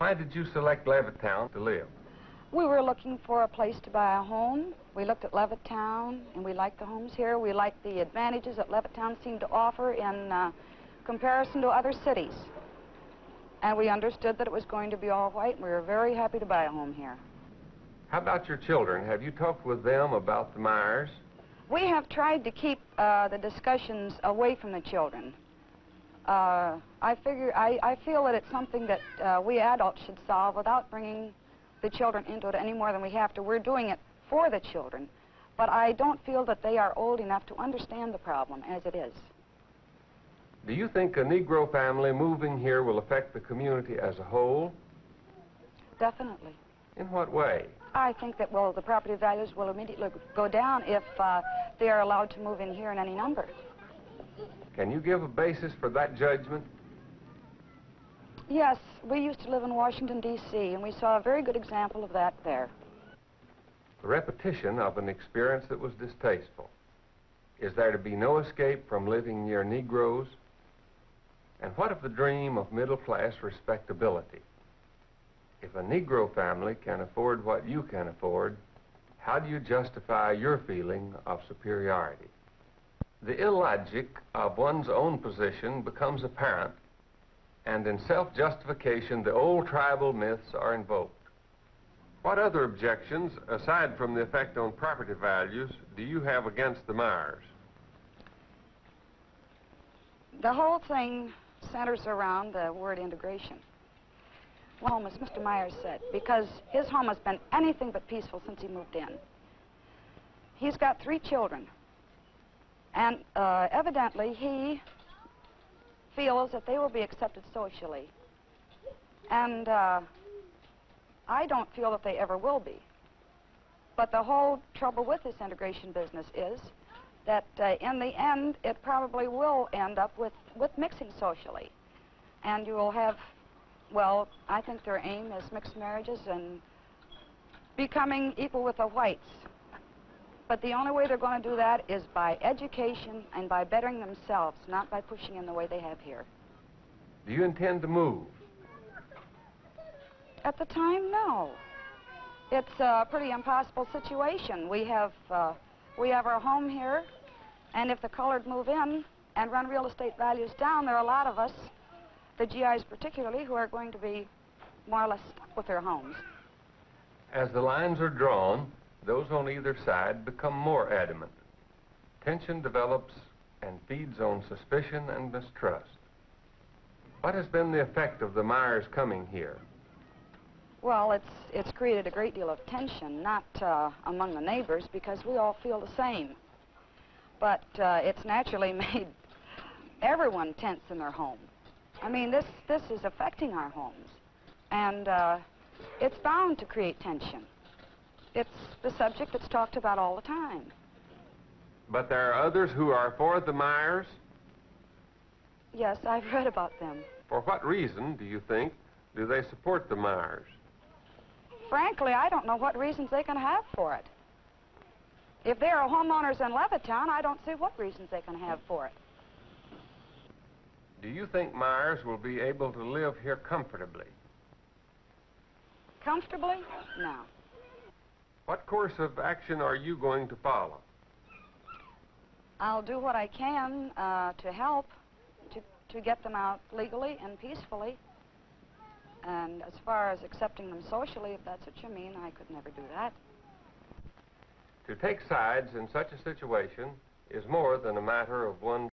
Why did you select Levittown to live? We were looking for a place to buy a home. We looked at Levittown, and we liked the homes here. We liked the advantages that Levittown seemed to offer in comparison to other cities. And we understood that it was going to be all white, and we were very happy to buy a home here. How about your children? Have you talked with them about the Myers? We have tried to keep the discussions away from the children. I feel that it's something that we adults should solve without bringing the children into it any more than we have to. We're doing it for the children, but I don't feel that they are old enough to understand the problem as it is. Do you think a Negro family moving here will affect the community as a whole? Definitely. In what way? I think that, well, the property values will immediately go down if they are allowed to move in here in any number. Can you give a basis for that judgment? Yes, we used to live in Washington, D.C., and we saw a very good example of that there. The repetition of an experience that was distasteful. Is there to be no escape from living near Negroes? And what of the dream of middle-class respectability? If a Negro family can afford what you can afford, how do you justify your feeling of superiority? The illogic of one's own position becomes apparent, and in self-justification, the old tribal myths are invoked. What other objections, aside from the effect on property values, do you have against the Myers? The whole thing centers around the word integration. Well, as Mr. Myers said, because his home has been anything but peaceful since he moved in. He's got 3 children, and evidently he feels that they will be accepted socially. And I don't feel that they ever will be. But the whole trouble with this integration business is that in the end, it probably will end up with mixing socially. And you will have, well, I think their aim is mixed marriages and becoming equal with the whites. But the only way they're going to do that is by education and by bettering themselves, not by pushing in the way they have here. Do you intend to move? At the time, no. It's a pretty impossible situation. We have our home here, and if the colored move in and run real estate values down, there are a lot of us, the GIs particularly, who are going to be more or less stuck with their homes. As the lines are drawn, those on either side become more adamant. Tension develops and feeds on suspicion and mistrust. What has been the effect of the Myers coming here? Well, it's created a great deal of tension, not among the neighbors, because we all feel the same. But it's naturally made everyone tense in their home. I mean, this is affecting our homes, and it's bound to create tension. It's the subject that's talked about all the time. But there are others who are for the Myers? Yes, I've read about them. For what reason, do you think, do they support the Myers? Frankly, I don't know what reasons they can have for it. If they are homeowners in Levittown, I don't see what reasons they can have for it. Do you think Myers will be able to live here comfortably? Comfortably? No. What course of action are you going to follow? I'll do what I can to help to get them out legally and peacefully. And as far as accepting them socially, if that's what you mean, I could never do that. To take sides in such a situation is more than a matter of one